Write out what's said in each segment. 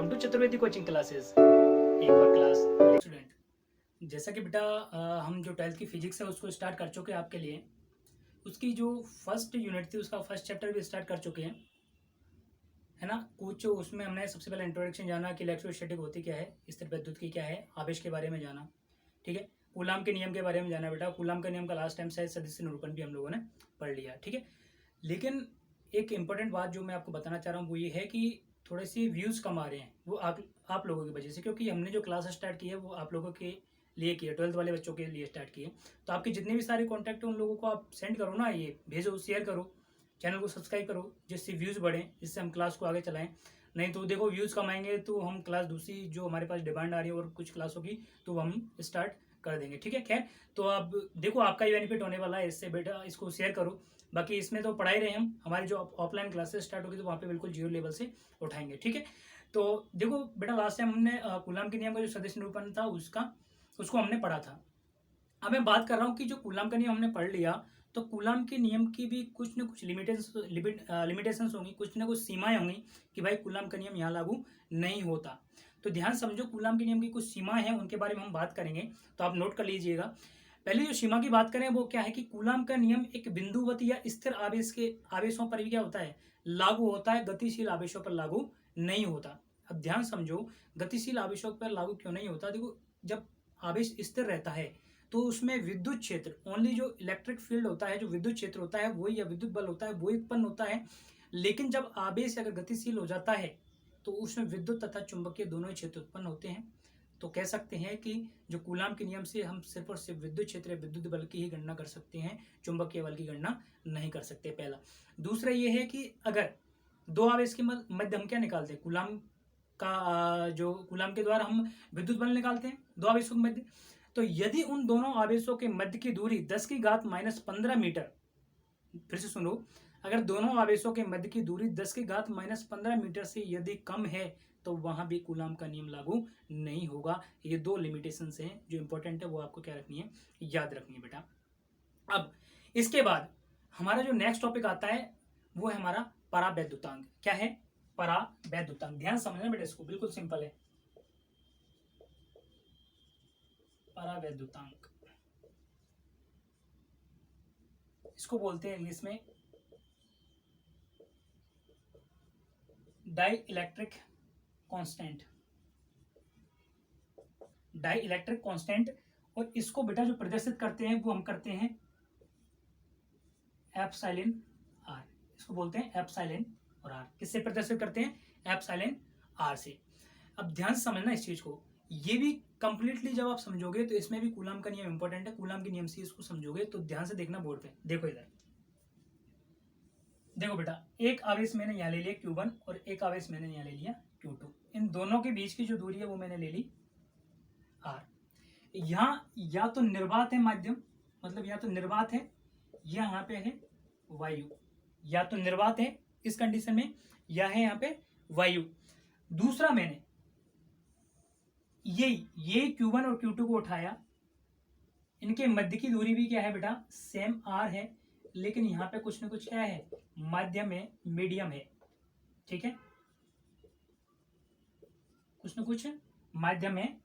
Welcome to Chaturvedi coaching classes. एक बार class student, जैसा कि बेटा हम जो 12th की फिजिक्स है उसको स्टार्ट कर चुके हैं आपके लिए। उसकी जो फर्स्ट यूनिट थी उसका फर्स्ट चैप्टर भी स्टार्ट कर चुके हैं, है ना। कुछ उसमें हमने सबसे पहले इंट्रोडक्शन जाना कि इलेक्ट्रोस्टैटिक होती क्या है, स्थिर विद्युत की क्या है, आवेश के बारे में जाना। ठीक है, कूलाम के नियम के बारे में जाना बेटा। कूलाम का नियम का लास्ट टाइम शायद सदिश निरूपण भी हम लोगों ने पढ़ लिया। ठीक है, लेकिन एक इम्पोर्टेंट बात जो मैं आपको बताना चाह रहा हूँ वो ये है कि थोड़े से व्यूज़ कम आ रहे हैं, वो आप लोगों की वजह से, क्योंकि हमने जो क्लास स्टार्ट की है वो आप लोगों के लिए की है, 12th वाले बच्चों के लिए स्टार्ट की है। तो आपके जितने भी सारे कॉन्टैक्ट हैं उन लोगों को आप सेंड करो ना, ये भेजो, शेयर करो, चैनल को सब्सक्राइब करो, जिससे व्यूज़ बढ़ें, जिससे हम क्लास को आगे चलाएं। नहीं तो देखो व्यूज़ कम आएंगे तो हम क्लास दूसरी जो हमारे पास डिमांड आ रही है और कुछ क्लासों की, तो हम स्टार्ट कर देंगे। ठीक है, खैर तो अब देखो आपका ही बेनिफिट होने वाला है इससे बेटा, इसको शेयर करो। बाकी इसमें तो पढ़ाई रहे हम, हमारी जो ऑफलाइन क्लासेस स्टार्ट होगी तो वहाँ पे बिल्कुल जीरो लेवल से उठाएंगे। ठीक है, तो देखो बेटा लास्ट टाइम हमने कूलाम के नियम का जो सदिश निरूपण था उसको हमने पढ़ा था। अब मैं बात कर रहा हूँ कि जो कूलाम का नियम हमने पढ़ लिया, तो कूलाम के नियम की भी कुछ न कुछ लिमिटेशंस होंगी, कुछ न कुछ सीमाएं होंगी कि भाई कूलाम का नियम यहाँ लागू नहीं होता। तो ध्यान समझो, कूलाम के नियम की कुछ सीमाएं हैं, उनके बारे में हम बात करेंगे, तो आप नोट कर लीजिएगा। पहले जो सीमा की बात करें वो क्या है कि कूलाम का नियम एक बिंदुवत या स्थिर आवेशों पर भी क्या होता है, लागू होता है, गतिशील आवेशों पर लागू नहीं होता। अब ध्यान समझो, गतिशील आवेशों पर लागू क्यों नहीं होता। देखो, जब आवेश स्थिर रहता है तो उसमें विद्युत क्षेत्र, ओनली जो इलेक्ट्रिक फील्ड होता है, जो विद्युत क्षेत्र होता है वही, या विद्युत बल होता है वही उत्पन्न होता है। लेकिन जब आवेश अगर गतिशील हो जाता है तो उसमें विद्युत तथा चुंबकीय दोनों ही क्षेत्र उत्पन्न होते हैं। तो कह सकते हैं कि जो कूलाम के नियम से हम सिर्फ और सिर्फ विद्युत क्षेत्र, विद्युत बल की ही गणना कर सकते हैं, चुंबकीय बल की गणना नहीं कर सकते, पहला। दूसरा ये है कि अगर दो आवेश के मध्य हम क्या निकालते हैं, कूलाम का जो कूलाम के द्वारा हम विद्युत बल निकालते हैं दो आवेशों के मध्य। तो यदि उन दोनों आवेशों के मध्य की दूरी 10 की घात -15 मीटर, फिर से सुनो, अगर दोनों आवेशों के मध्य की दूरी 10 की घात -15 मीटर से यदि कम है तो वहां भी कूलाम का नियम लागू नहीं होगा। ये दो लिमिटेशंस हैं जो इंपॉर्टेंट है, वो आपको क्या रखनी है, याद रखनी है बेटा। अब इसके बाद हमारा जो नेक्स्ट टॉपिक आता है वो है हमारा परावैद्युतांक। क्या है परावैद्युतांक, ध्यान समझना बेटा, इसको बिल्कुल सिंपल है। परावैद्युतांक इसको बोलते हैं इंग्लिश में dielectric constant, dielectric constant. और इसको बेटा जो प्रदर्शित करते हैं वो हम करते हैं एप्सिलॉन आर, इसको बोलते हैं एप्सिलॉन और आर। किससे प्रदर्शित करते हैं, एप्सिलॉन आर से। अब ध्यान से समझना इस चीज को, ये भी कंप्लीटली जब आप समझोगे तो इसमें भी कूलाम का नियम इंपॉर्टेंट है, कूलाम के नियम से इसको समझोगे तो ध्यान से देखना बोर्ड पे। देखो इधर, देखो बेटा, एक आवेश मैंने यहाँ ले लिया Q1 और एक आवेश मैंने यहाँ ले लिया Q2। इन दोनों के बीच की जो दूरी है वो मैंने ले ली R। यहाँ या तो निर्वात है माध्यम, मतलब या तो निर्वात है, या यहाँ पे है वायु, या तो निर्वात है इस कंडीशन में, या है यहाँ पे वायु। दूसरा मैंने ये Q1 और Q2 को उठाया, इनके मध्य की दूरी भी क्या है बेटा, सेम R है, लेकिन यहाँ पे कुछ ना कुछ क्या है, माध्यम है, मीडियम है। ठीक है, कुछ ना कुछ माध्यम है,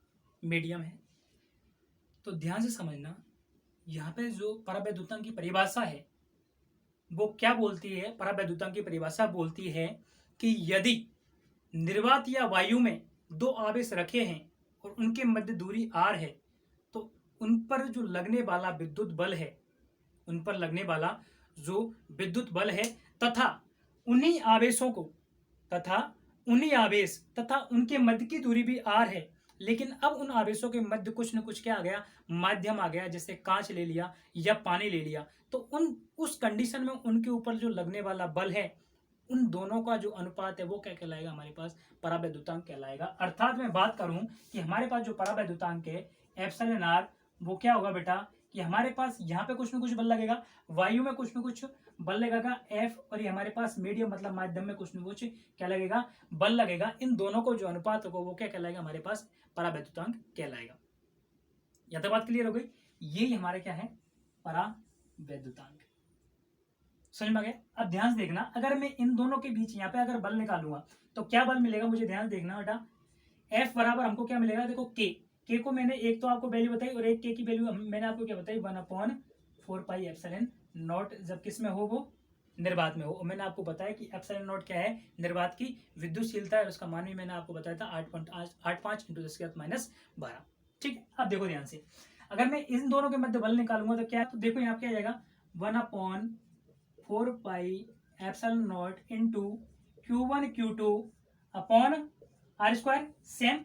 मीडियम है। तो ध्यान से समझना, यहाँ पे जो परावैद्युतांक की परिभाषा है वो क्या बोलती है, परावैद्युतांक की परिभाषा बोलती है कि यदि निर्वात या वायु में दो आवेश रखे हैं और उनके मध्य दूरी R है, तो उन पर जो लगने वाला विद्युत बल है, उन पर लगने वाला जो विद्युत बल है, तथा उन्हीं आवेशों को, तथा उन्हीं आवेश तथा उनके मध्य की दूरी भी R है, लेकिन अब उन आवेशों के मध्य कुछ न कुछ क्या आ गया, माध्यम आ गया, जैसे कांच ले लिया या पानी ले लिया, तो उस कंडीशन में उनके ऊपर जो लगने वाला बल है, उन दोनों का जो अनुपात है वो क्या कहलाएगा, हमारे पास परावैद्युतांक कहलाएगा। अर्थात मैं बात करूं कि हमारे पास जो परावैद्युतांक है एप्सिलॉन आर, वो क्या होगा बेटा कि हमारे पास यहाँ पे कुछ ना कुछ बल लगेगा, वायु में कुछ ना कुछ बल लगेगा एफ, और ये हमारे पास मीडियम मतलब माध्यम में कुछ ना कुछ क्या लगेगा, बल लगेगा। इन दोनों को जो अनुपात होगा वो क्या कहलाएगा, हमारे पास परावैद्युतांक कहलाएगा। यह तो बात क्लियर हो गई, ये हमारे क्या है, परावैद्युतांक। समझ में आ गया। अब ध्यान से देखना, अगर मैं इन दोनों के बीच यहाँ पे अगर बल निकालूंगा तो क्या बल मिलेगा, मुझे ध्यान से देखना बेटा। एफ बराबर हमको क्या मिलेगा, देखो के को मैंने एक तो आपको वैल्यू बताई और एक के की वैल्यू मैंने आपको क्या बताई, 1/4πε नॉट, जब किस में हो, वो निर्वात में हो। और मैंने आपको बताया कि एप्सिलॉन नॉट क्या है, निर्वात की विद्युतशीलता है, उसका मान भी मैंने आपको बताया था 8.85 × 10⁻12। ठीक है। अब देखो ध्यान से, अगर मैं इन दोनों के मध्य बल निकालूंगा तो क्या, तो देखो यहाँ क्या आ जाएगा, 1/4πε0 into Q1 Q2 upon R², same,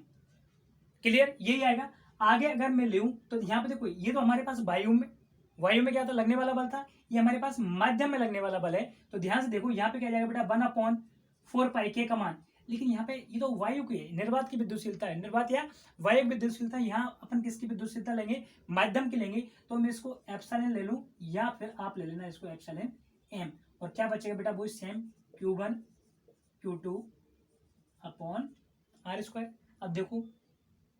clear, यही आएगा। आगे अगर मैं लूं तो यहाँ पे देखो, ये तो हमारे पास वायु में क्या था, लगने वाला बल था, ये हमारे पास माध्यम में लगने वाला बल है। तो ध्यान से देखो यहाँ पे क्या जाएगा बेटा, 1/4π के का मान, लेकिन यहाँ पे ये तो वायु की है, निर्वात की विद्युतशीलता है, निर्वात या वायु विद्युतशीलता, यहाँ अपन किसकी विद्युतशीलता लेंगे, माध्यम की लेंगे। तो मैं इसको एप्सिलॉन ले लूं, या फिर आप ले लेना इसको एप्सिलॉन एम, और क्या बचेगा बेटा, वो same Q1 Q2 upon R²। अब देखो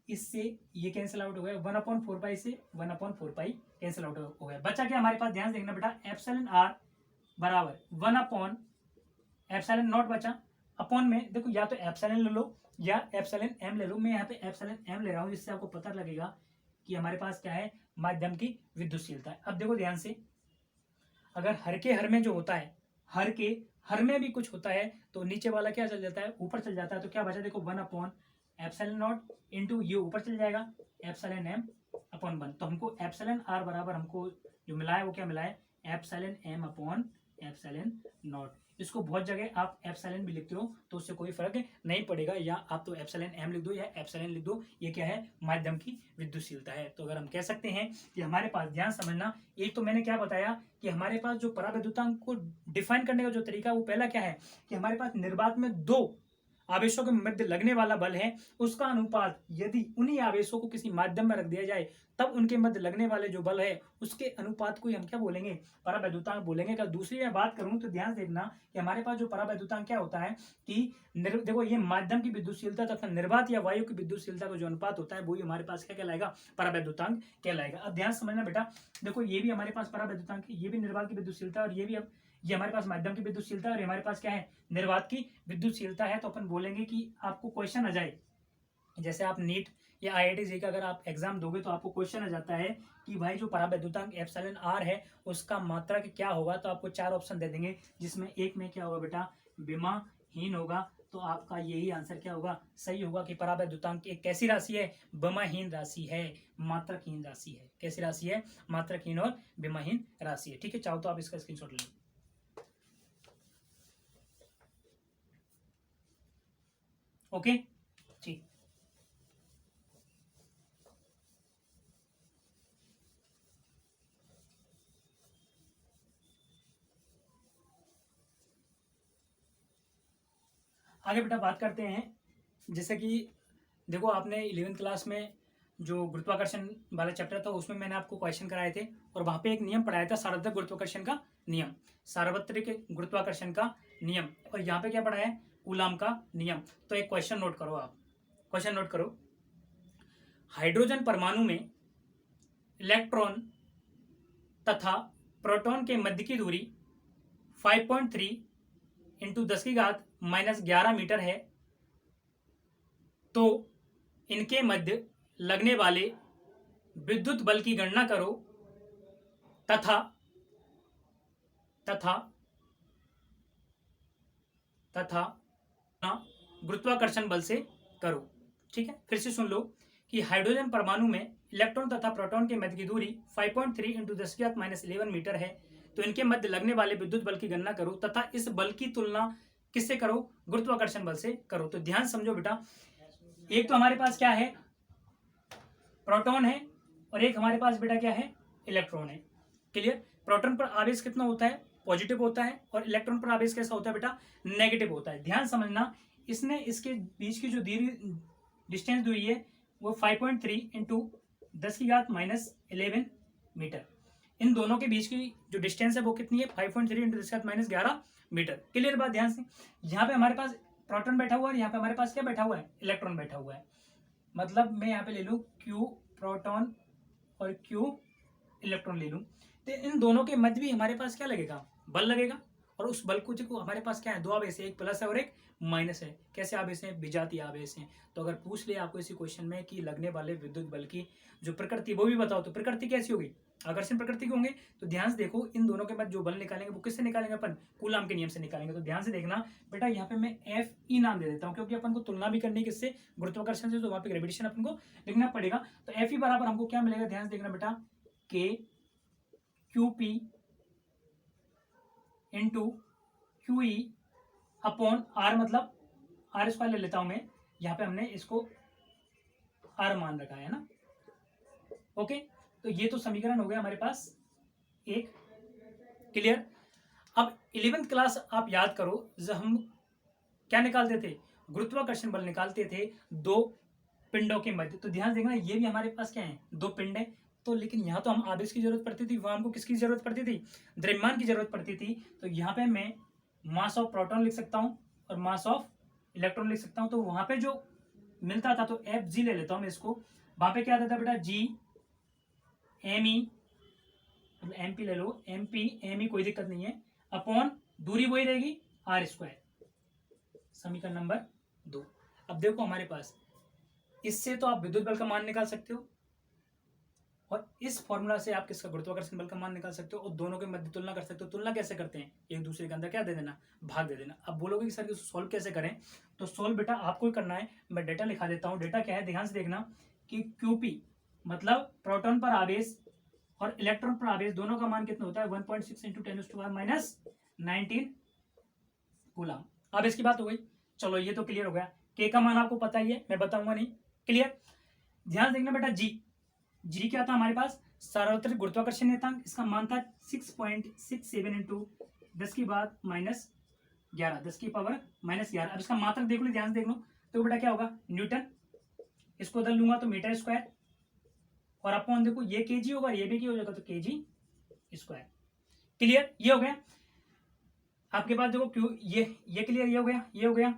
इससे ये कैंसिल आउट हो गया, 1/4π से 1/4π कैंसिल आउट हो गया, बचा क्या हमारे पास, ध्यान से देखना बेटा, एप्सिलॉन आर बराबर 1/ε0 बचा, अपॉन में देखो या तो एप्सिलॉन ले लो या एप्सिलॉन एम ले लो। मैं यहाँ पे एप्सिलॉन एम ले रहा हूँ, जिससे आपको पता लगेगा कि हमारे पास क्या है, माध्यम की विद्युतशीलता है। अब देखो ध्यान से, अगर हर के हर में जो होता है, हर के हर में भी कुछ होता है तो नीचे वाला क्या चल जाता है, ऊपर चल जाता है। तो क्या बचा, देखो 1/ε0 इंटू ये ऊपर चल जाएगा एप्सिलॉन एम अपॉन 1। तो हमको एप्सिलॉन आर बराबर हमको जो मिला है वो क्या मिला है, epsilon M upon epsilon naught. इसको बहुत जगह आप एप्सिलॉन भी लिखते हो तो उससे कोई फर्क नहीं पड़ेगा, या आप तो एप्सिलॉन एम लिख दो या एप्सिलॉन लिख दो, ये क्या है, माध्यम की विद्युतशीलता है। तो अगर हम कह सकते हैं कि हमारे पास, ध्यान समझना, एक तो मैंने क्या बताया कि हमारे पास जो परावैद्युतांक को डिफाइन करने का जो तरीका, वो पहला क्या है कि हमारे पास निर्वात में दो आवेशों के मध्य लगने वाला बल है, उसका अनुपात यदि उन्हीं आवेशों को किसी माध्यम में रख दिया जाए तब उनके मध्य लगने वाले जो बल है उसके अनुपात को हम क्या बोलेंगे, परावैद्युतांक बोलेंगे। अगर दूसरी मैं बात करूं तो ध्यान देखना कि हमारे पास जो परावैद्युतांक क्या होता है कि देखो ये माध्यम की विद्युतशीलता तथा निर्वात या वायु की विद्युतशीलता का जो अनुपात होता है वही हमारे पास क्या कहलाएगा, परावैद्युतांक कहलाएगा। अब ध्यान समझना बेटा, देखो ये भी हमारे पास परावैद्युतांक है, ये भी निर्वात की विद्युतशीलता, और ये भी, अब ये हमारे पास माध्यम की विद्युतशीलता है और हमारे पास क्या है, निर्वात की विद्युतशीलता है। तो अपन बोलेंगे कि आपको क्वेश्चन आ जाए, जैसे आप नीट या IIT जी का अगर आप एग्जाम दोगे तो आपको क्वेश्चन आ जाता है कि भाई जो परावैद्युतांक एप्सिलॉन आर है उसका मात्रक क्या होगा, तो आपको 4 ऑप्शन दे देंगे, जिसमें एक में क्या होगा बेटा, विमाहीन होगा। तो आपका यही आंसर क्या होगा, सही होगा कि परावैद्युतांक एक कैसी राशि है, विमाहीन राशि है, मात्रकहीन राशि है। कैसी राशि है, मात्रकहीन और विमाहीन राशि है। ठीक है, चाहो तो आप इसका स्क्रीनशॉट ले लो। ओके ठीक, आगे बेटा बात करते हैं। जैसे कि देखो आपने 11th क्लास में जो गुरुत्वाकर्षण वाला चैप्टर था उसमें मैंने आपको क्वेश्चन कराए थे, और वहां पे एक नियम पढ़ाया था, सार्वत्रिक गुरुत्वाकर्षण का नियम, सार्वत्रिक गुरुत्वाकर्षण का नियम। और यहाँ पे क्या पढ़ा है, कूलाम का नियम। तो एक क्वेश्चन नोट करो, आप क्वेश्चन नोट करो, हाइड्रोजन परमाणु में इलेक्ट्रॉन तथा प्रोटॉन के मध्य की दूरी 5.3 इंटू 10⁻⁻11 मीटर है, तो इनके मध्य लगने वाले विद्युत बल की गणना करो तथा तथा तथा गुरुत्वाकर्षण बल से करो। ठीक है, फिर से सुन लो कि हाइड्रोजन परमाणु में इलेक्ट्रॉन तथा प्रोटॉन के मध्य की दूरी 5.3 इंटू 10⁻11 मीटर है, तो इनके मध्य लगने वाले विद्युत बल की गणना करो तथा इस बल की तुलना किससे करो, गुरुत्वाकर्षण बल से करो। तो ध्यान समझो बेटा, एक तो हमारे पास क्या है, प्रोटॉन है, और एक हमारे पास बेटा क्या है, इलेक्ट्रॉन है। क्लियर, प्रोटॉन पर आवेश कितना होता है, पॉजिटिव होता है, और इलेक्ट्रॉन पर आवेश कैसा होता है बेटा, नेगेटिव होता है। ध्यान समझना, इसने इसके बीच की जो डिस्टेंस दी है वो 5.3 इंटू 10⁻11 मीटर, इन दोनों के बीच की जो डिस्टेंस है वो कितनी है, 5.3 इंटू 10⁻11 मीटर। क्लियर बात, ध्यान से, यहाँ पे हमारे पास प्रोटॉन बैठा हुआ है और यहाँ पे हमारे पास क्या बैठा हुआ है, इलेक्ट्रॉन बैठा हुआ है। मतलब मैं यहाँ पे ले लूँ Q प्रोटॉन और Q इलेक्ट्रॉन ले लूँ। तो इन दोनों के मध्य भी हमारे पास क्या लगेगा, बल लगेगा। और उस बल को जो हमारे पास क्या है, दो आवेश है, एक प्लस है और एक माइनस है। कैसे आवेश हैं, विजातीय आवेश हैं। तो अगर पूछ ले आपको इसी क्वेश्चन में कि लगने वाले विद्युत बल की जो प्रकृति वो भी बताओ, तो प्रकृति कैसी होगी, आकर्षण प्रकृति के होंगे। तो ध्यान से देखो, इन दोनों के मध्य जो बल निकालेंगे वो किससे निकालेंगे, अपन कूलाम के नियम से निकालेंगे। तो ध्यान से देखना बेटा, यहाँ पे मैं एफ ई नाम दे देता हूँ, क्योंकि अपन को तुलना भी करनी किससे, गुरुत्वाकर्षण से, तो वहां पे ग्रेविटेशन अपन को लिखना पड़ेगा। तो एफ ई बराबर हमको क्या मिलेगा, ध्यान से देखना बेटा, K Q P into Q E upon R, मतलब आर स्क्वायर ले लेता हूं मैं, यहाँ पे हमने इसको आर मान रखा है ना। ओके, तो ये तो समीकरण हो गया हमारे पास एक, क्लियर। अब 11th क्लास आप याद करो, जब हम क्या निकालते थे, गुरुत्वाकर्षण बल निकालते थे दो पिंडों के मध्य। तो ध्यान देखना, ये भी हमारे पास क्या है, दो पिंड है। तो लेकिन यहाँ तो हम आवेश की जरूरत पड़ती थी, वहां हमको किसकी जरूरत पड़ती थी, द्रव्यमान की जरूरत पड़ती थी। तो यहाँ पे मैं मास ऑफ प्रोटॉन लिख सकता हूँ और मास ऑफ इलेक्ट्रॉन लिख सकता हूँ। तो वहां पे जो मिलता था, तो एफ जी ले लेता हूँ मैं इसको, वहां पे क्या आता था बेटा, जी एम ई, मतलब एम पी ले लो, एम पी एम ई, कोई दिक्कत नहीं है, अपॉन दूरी वही रहेगी आर स्क्वायर, समीकरण नंबर 2। अब देखो हमारे पास, इससे तो आप विद्युत बल का मान निकाल सकते हो, और इस फॉर्मूला से आप किसका, गुरुत्वाकर्षण बल का मान निकाल सकते हो, और दोनों के मध्य तुलना कर सकते हो। तुलना कैसे करते हैं, एक दूसरे के अंदर क्या दे देना, भाग दे देना। अब बोलोगे कि सर इसको सॉल्व कैसे करें, तो सॉल्व बेटा आपको ही करना है। मैं डेटा लिखा देता हूँ। डेटा क्या है, ध्यान से देखना कि क्यूपी मतलब प्रोटॉन पर आवेश और इलेक्ट्रॉन पर आवेश, दोनों का मान कितना होता है, 1.6 इंटू 10⁻⁻19 कूलम। अब इसकी बात हो गई, चलो ये तो क्लियर हो गया। के का मान आपको पता ही है, मैं बताऊंगा नहीं, क्लियर। ध्यान देखना बेटा, जी क्या था हमारे पास, सार्वत्रिक गुरुत्वाकर्षण नियतांक, इसका मान था 6.67 इंटू 10⁻⁻11, 10⁻⁻11। अब इसका मात्रक देख लो, ध्यान से देख लो, तो बेटा क्या होगा, न्यूटन। इसको बदल लूंगा तो मीटर स्क्वायर, और अपॉन देखो ये केजी होगा, ये भी क्या हो जाएगा, तो केजी स्क्वायर। क्लियर, ये हो गया आपके पास। देखो क्यों, ये क्लियर, ये हो गया, ये हो गया,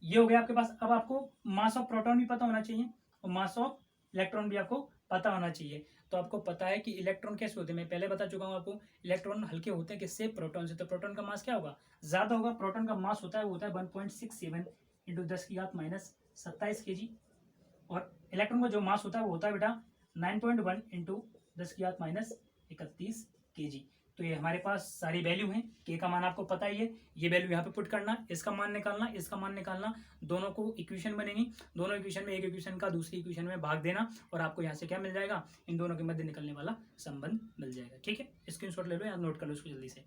ये हो गया आपके पास। अब आपको मास ऑफ प्रोटॉन भी पता होना चाहिए और मास ऑफ इलेक्ट्रॉन भी आपको पता होना चाहिए। तो आपको पता है कि इलेक्ट्रॉन कैसे होते हैं, मैं पहले बता चुका हूं आपको, इलेक्ट्रॉन हल्के होते हैं किससे, प्रोटॉन से। तो प्रोटॉन का मास क्या होगा, ज्यादा होगा। प्रोटॉन का मास होता है, वो होता है 1.67 इंटू 10⁻⁻27 kg, और इलेक्ट्रॉन का जो मास होता है वो होता है बेटा 9.1 इंटू 10⁻31 kg। तो ये हमारे पास सारी वैल्यू हैं। के का मान आपको पता ही है, ये वैल्यू यहाँ पे पुट करना, इसका मान निकालना, इसका मान निकालना, दोनों को इक्वेशन बनेगी। दोनों इक्वेशन में एक इक्वेशन का दूसरी इक्वेशन में भाग देना, और आपको यहाँ से क्या मिल जाएगा, इन दोनों के मध्य निकलने वाला संबंध मिल जाएगा। ठीक है, स्क्रीनशॉट ले लो, यहाँ नोट कर लो इसको जल्दी से।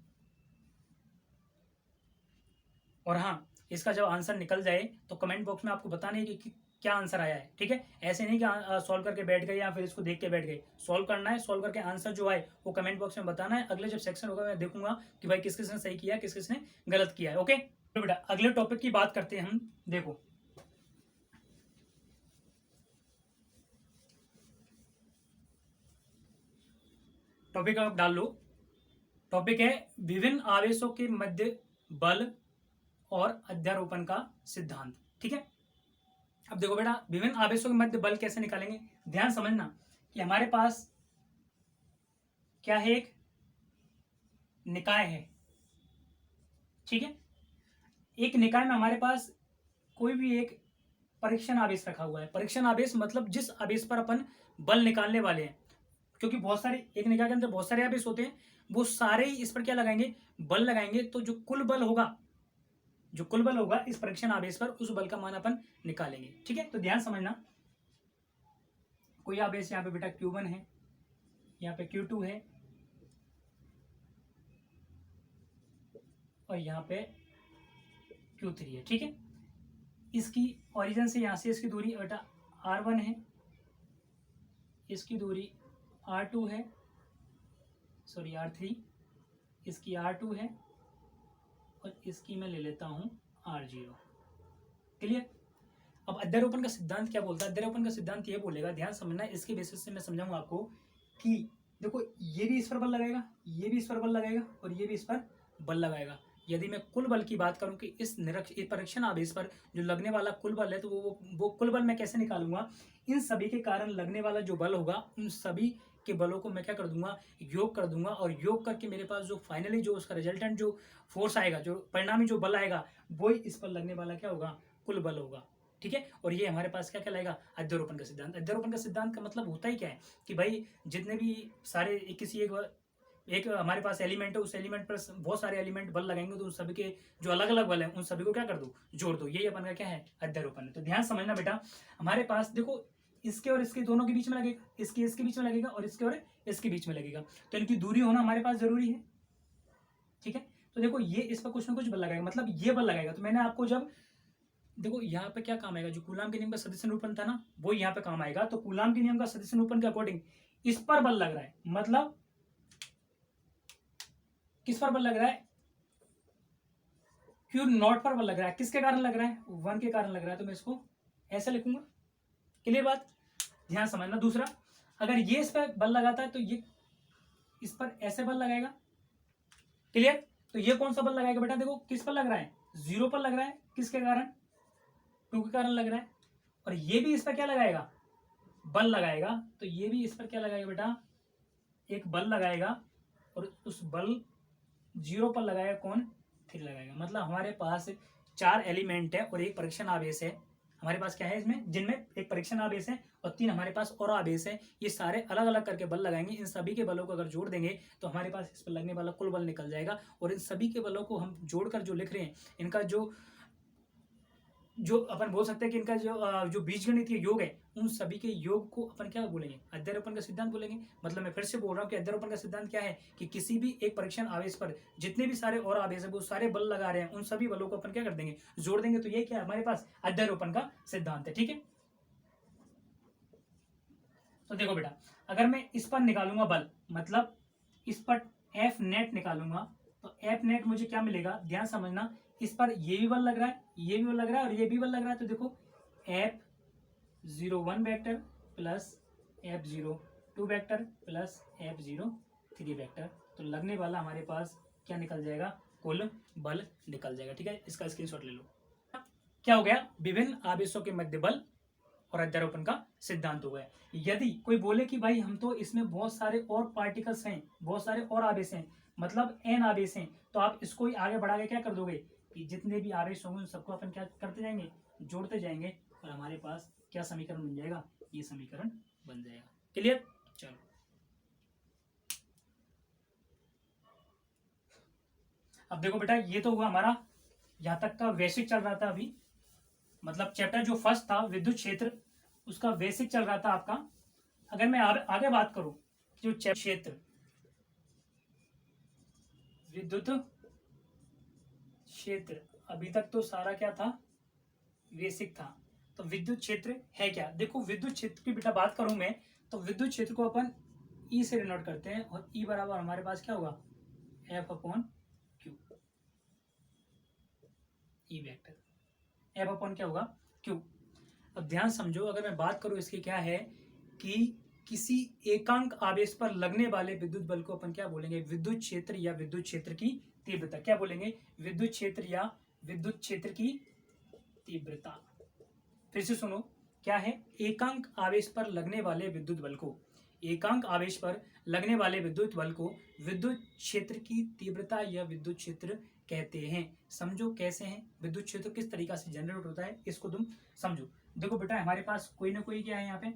और हाँ, इसका जब आंसर निकल जाए तो कमेंट बॉक्स में आपको बताना है कि क्या आंसर आया है। ठीक है, ऐसे नहीं कि सॉल्व करके बैठ गए या फिर इसको देख के बैठ गए, सॉल्व करना है। सॉल्व करके आंसर जो आए वो कमेंट बॉक्स में बताना है। अगले जब सेक्शन होगा मैं देखूंगा कि भाई किस किसने सही किया, किस किसने गलत किया है। ओके, तो बेटा अगले टॉपिक की बात करते हैं हम। देखो टॉपिक आप डाल लो। टॉपिक है विभिन्न आवेशों के मध्य बल और अध्यारोपण का सिद्धांत। ठीक है, अब देखो बेटा, विभिन्न आवेशों के मध्य बल कैसे निकालेंगे। ध्यान समझना कि हमारे पास क्या है, एक निकाय है। ठीक है, एक निकाय में हमारे पास कोई भी एक परीक्षण आवेश रखा हुआ है। परीक्षण आवेश मतलब जिस आवेश पर अपन बल निकालने वाले हैं, क्योंकि बहुत सारे, एक निकाय के अंदर बहुत सारे आवेश होते हैं, वो सारे ही इस पर क्या लगाएंगे, बल लगाएंगे। तो जो कुल बल होगा, जो कुल बल होगा इस परीक्षण आवेश पर, उस बल का मान अपन निकालेंगे। ठीक है, तो ध्यान समझना, कोई आवेश यहाँ पे बेटा Q1 है, यहाँ पे Q2 है, और यहाँ पे Q3 है। ठीक है, इसकी ओरिजिन से यहाँ से इसकी दूरी बेटा R1 है, इसकी दूरी R2 है, सॉरी R3, इसकी R2 है, और इसकी मैं ले लेता हूं R0। क्लियर। अब अध्यारोपण का सिद्धांत क्या बोलता है, अध्यारोपण का सिद्धांत ये बोलेगा, ध्यान समझना, इसके बेसिस से मैं समझाऊंगा आपको कि देखो ये भी इस पर बल लगाएगा, ये भी इस पर बल लगाएगा, और ये भी इस पर बल लगाएगा। यदि मैं कुल बल की बात करूं कि इस परीक्षण आवेश पर जो लगने वाला कुल बल है, तो वो कुल बल मैं कैसे निकालूंगा, इन सभी के कारण लगने वाला जो बल होगा, उन सभी के बलों को मैं क्या कर दूंगा, योग कर दूंगा, और योग करके मेरे पास जो फाइनली जो उसका रिजल्टेंट जो फोर्स आएगा, जो परिणामी जो बल आएगा, वही इस पर लगने वाला क्या होगा, कुल बल होगा। ठीक है, और ये हमारे पास क्या कहलाएगा, अध्यारोपण का सिद्धांत। अध्यारोपण का सिद्धांत का मतलब होता ही क्या है कि भाई जितने भी सारे किसी एक हमारे पास एलिमेंट है, उस एलिमेंट पर बहुत सारे एलिमेंट बल लगाएंगे, तो उन सभी के जो अलग अलग बल हैं उन सभी को क्या कर दो, जोड़ दो। यही अपन का क्या है, अध्यारोपण है। तो ध्यान समझना बेटा, हमारे पास देखो इसके और इसके दोनों के बीच में लगेगा, इसके बीच में लगेगा, और इसके और इसके बीच में लगेगा, तो इनकी दूरी होना हमारे पास जरूरी है। ठीक है, तो देखो ये इस पर कुछ ना कुछ बल लगाएगा, मतलब ये बल लगाएगा। तो मैंने आपको जब देखो यहाँ पे क्या काम आएगा, जो कूलाम के नियम का सदिश निरूपण था ना, वो यहाँ पे काम आएगा। तो कूलाम के नियम का सदिश निरूपण के अकॉर्डिंग इस पर बल लग रहा है, मतलब किस पर बल लग रहा है, क्यू नॉट पर बल लग रहा है। किसके कारण लग रहा है, 1 के कारण लग रहा है। तो मैं इसको ऐसे लिखूंगा। क्लियर बात, ध्यान समझना। दूसरा, अगर ये इस पर बल लगाता है तो ये इस पर ऐसे बल लगाएगा। क्लियर, तो ये कौन सा बल लगाएगा बेटा, देखो किस पर लग रहा है, 0 पर लग रहा है। किसके कारण, 2 के कारण लग रहा है। और ये भी इस पर क्या लगाएगा, बल लगाएगा। तो ये भी इस पर क्या लगाएगा बेटा, एक बल लगाएगा, और उस बल 0 पर लगाएगा कौन, 3 लगाएगा। मतलब हमारे पास 4 एलिमेंट है और एक परीक्षण आवेश है। हमारे पास क्या है इसमें, जिनमें एक परीक्षण आवेश है और 3 हमारे पास और आवेश है। ये सारे अलग अलग करके बल लगाएंगे। इन सभी के बलों को अगर जोड़ देंगे तो हमारे पास इस पर लगने वाला कुल बल निकल जाएगा। और इन सभी के बलों को हम जोड़कर जो लिख रहे हैं, इनका जो अपन बोल सकते हैं कि इनका जो बीजगणितीय योग है, उन सभी के योग को अपन क्या बोलेंगे, अध्यारोपण का सिद्धांत बोलेंगे। मतलब मैं फिर से बोल रहा हूँ कि अध्यारोपण का सिद्धांत क्या है कि किसी भी एक परीक्षण आवेश पर जितने भी सारे और आवेश है, वो सारे बल लगा रहे हैं, उन सभी बलों को अपन क्या कर देंगे, जोड़ देंगे। तो ये क्या है, हमारे पास अध्यारोपण का सिद्धांत है। ठीक है, तो देखो बेटा, अगर मैं इस पर निकालूंगा बल, मतलब इस पर एफ नेट निकालूंगा, तो एफ नेट मुझे क्या मिलेगा, ध्यान समझना। इस पर ये भी बल लग रहा है, ये भी बल लग रहा है, और ये भी बल लग रहा है। तो देखो F01 vector plus F02 vector plus F03 vector, तो लगने वाला हमारे पास क्या निकल जाएगा, कुल बल निकल जाएगा। ठीक है, इसका स्क्रीनशॉट ले लो। क्या हो गया, विभिन्न आवेशों के मध्य बल और अध्यारोपण का सिद्धांत हो गया। यदि कोई बोले कि भाई हम तो इसमें बहुत सारे और पार्टिकल्स हैं, बहुत सारे और आवेश हैं, मतलब n आवेश हैं, तो आप इसको ही आगे बढ़ा के क्या कर दोगे कि जितने भी आवेश होंगे उन सबको अपन क्या करते जाएंगे, जोड़ते जाएंगे, और हमारे पास क्या समीकरण बन जाएगा, ये समीकरण बन जाएगा। क्लियर, चलो अब देखो बेटा, ये तो हुआ हमारा यहाँ तक का बेसिक चल रहा था अभी, मतलब चैप्टर जो फर्स्ट था विद्युत क्षेत्र, उसका बेसिक चल रहा था आपका। अगर मैं आगे बात करूं, जो क्षेत्र विद्युत क्षेत्र, अभी तक तो सारा क्या था, बेसिक था। तो विद्युत क्षेत्र है क्या, देखो विद्युत क्षेत्र की बेटा बात करूं मैं, तो विद्युत क्षेत्र को अपन ई से डिनोट करते हैं, और ई बराबर हमारे पास क्या होगा, F upon Q, E vector F upon क्या होगा, क्यू। अब ध्यान समझो, अगर मैं बात करूं इसकी, क्या है कि किसी एकांक आवेश पर लगने वाले विद्युत बल को अपन क्या बोलेंगे, विद्युत क्षेत्र या विद्युत क्षेत्र की तीव्रता। क्या बोलेंगे, विद्युत क्षेत्र या विद्युत क्षेत्र की तीव्रता। फिर से सुनो, क्या है, एकांक आवेश पर लगने वाले विद्युत बल को, एकांक आवेश पर लगने वाले विद्युत बल को विद्युत क्षेत्र की तीव्रता या विद्युत क्षेत्र कहते हैं। समझो कैसे हैं, विद्युत क्षेत्र किस तरीका से जनरेट होता है, इसको तुम समझो। देखो बेटा, हमारे पास कोई ना कोई क्या है, यहाँ पे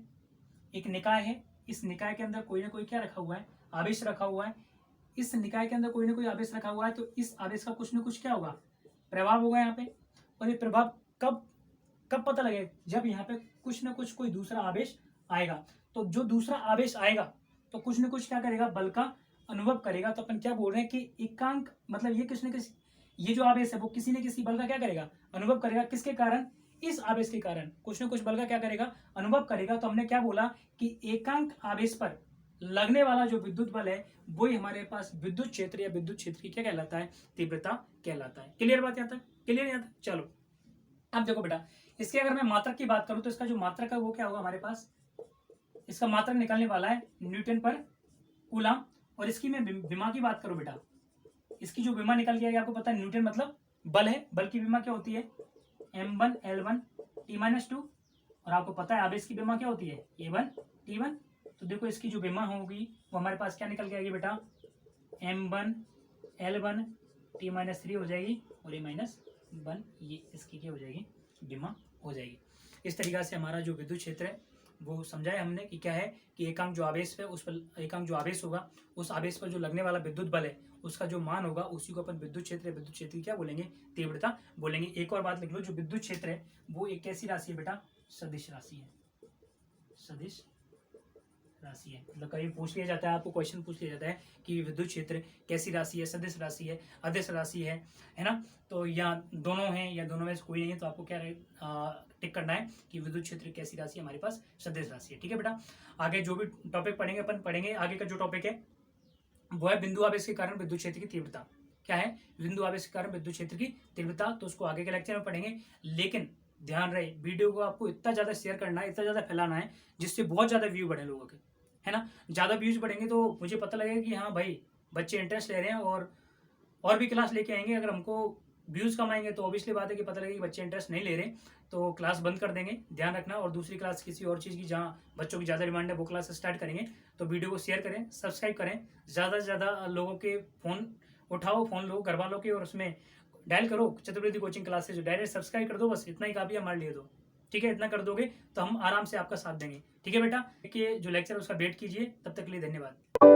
एक निकाय है, इस निकाय के अंदर कोई ना कोई क्या रखा हुआ है, आवेश रखा हुआ है। इस निकाय के अंदर कोई ना कोई आवेश रखा हुआ है, तो इस आवेश का कुछ ना कुछ क्या होगा, प्रभाव होगा यहाँ पे। और ये प्रभाव कब कब पता लगेगा, जब यहाँ पे कुछ ना कुछ कोई दूसरा आवेश आएगा। तो जो दूसरा आवेश आएगा तो कुछ ना कुछ क्या करेगा, बल का अनुभव करेगा। तो अपन क्या बोल रहे हैं कि एकांक, मतलब ये किसी न किसी, ये जो आवेश है वो किसी न किसी बल का क्या करेगा, अनुभव करेगा। किसके कारण, इस आवेश के कारण कुछ न कुछ बल का क्या करेगा, अनुभव करेगा। तो हमने क्या बोला कि एकांक आवेश पर लगने वाला जो विद्युत बल है, वही हमारे पास विद्युत क्षेत्र या विद्युत क्षेत्र की क्या कहलाता है, तीव्रता कहलाता है। क्लियर बात यहाँ तक, क्लियर यहाँ तक। चलो अब देखो बेटा, इसके अगर मैं मात्रक की बात करूं, तो इसका जो मात्रक है वो क्या होगा हमारे पास, इसका मात्रक निकलने वाला है न्यूटन पर कूलम। और इसकी मैं विमा की बात करूं बेटा, इसकी जो विमा निकल के आएगी, आपको पता है न्यूटन मतलब बल है, बल की विमा क्या होती है, m1 l1 t-2। और आपको पता है आवेश की विमा क्या होती है, a1 t1 तो देखो इसकी जो विमा होगी वो हमारे पास क्या निकल के आएगी बेटा, M1 L1 T-3 हो जाएगी और A-1 ये इसकी क्या हो जाएगी, विमा हो जाएगी। इस तरीक़ा से हमारा जो विद्युत क्षेत्र है वो समझाया हमने कि क्या है कि एकांक जो आवेश है उस पर एकांक जो आवेश होगा उस आवेश पर जो लगने वाला विद्युत बल है उसका जो मान होगा उसी को अपन विद्युत क्षेत्र की क्या बोलेंगे, तीव्रता बोलेंगे। एक और बात लिख लो, जो विद्युत क्षेत्र है वो एक कैसी राशि है बेटा, सदिश राशि है, सदिश राशि है। मतलब कभी पूछ लिया जाता है, आपको क्वेश्चन पूछ लिया जाता है कि विद्युत क्षेत्र कैसी राशि है, सदिश राशि है, अदिश राशि है ना। तो या दोनों हैं या दोनों में से कोई नहीं है, तो आपको क्या टिक करना है कि विद्युत क्षेत्र कैसी राशि है, हमारे पास सदिश राशि है। ठीक है बेटा, आगे जो भी टॉपिक पढ़ेंगे अपन पढ़ेंगे। आगे का जो टॉपिक है वो है बिंदु आवेश के कारण विद्युत क्षेत्र की तीव्रता। क्या है, बिंदु आवेश के कारण विद्युत क्षेत्र की तीव्रता, तो उसको आगे के लेक्चर में पढ़ेंगे। लेकिन ध्यान रहे, वीडियो को आपको इतना ज़्यादा शेयर करना है, इतना ज़्यादा फैलाना है जिससे बहुत ज़्यादा व्यू बढ़े लोगों के, है ना। ज़्यादा व्यूज बढ़ेंगे तो मुझे पता लगेगा कि हाँ भाई बच्चे इंटरेस्ट ले रहे हैं और भी क्लास लेके आएंगे। अगर हमको व्यूज़ कम आएंगे तो ऑब्वियसली बात है कि पता लगेगा कि बच्चे इंटरेस्ट नहीं ले रहे, तो क्लास बंद कर देंगे, ध्यान रखना। और दूसरी क्लास किसी और चीज़ की जहाँ बच्चों की ज़्यादा डिमांड है वो क्लास स्टार्ट करेंगे। तो वीडियो को शेयर करें, सब्सक्राइब करें, ज़्यादा से ज़्यादा लोगों के फ़ोन उठाओ, फ़ोन लो घर वालों के, और उसमें डायल करो Chaturvedi coaching classes, direct subscribe कर दो, बस इतना ही काफ़ी है हमारे लिए। तो ठीक है, इतना कर दोगे तो हम आराम से आपका साथ देंगे। ठीक है बेटा, देखिए जो लेक्चर है उसका वेट कीजिए। तब तक के लिए धन्यवाद।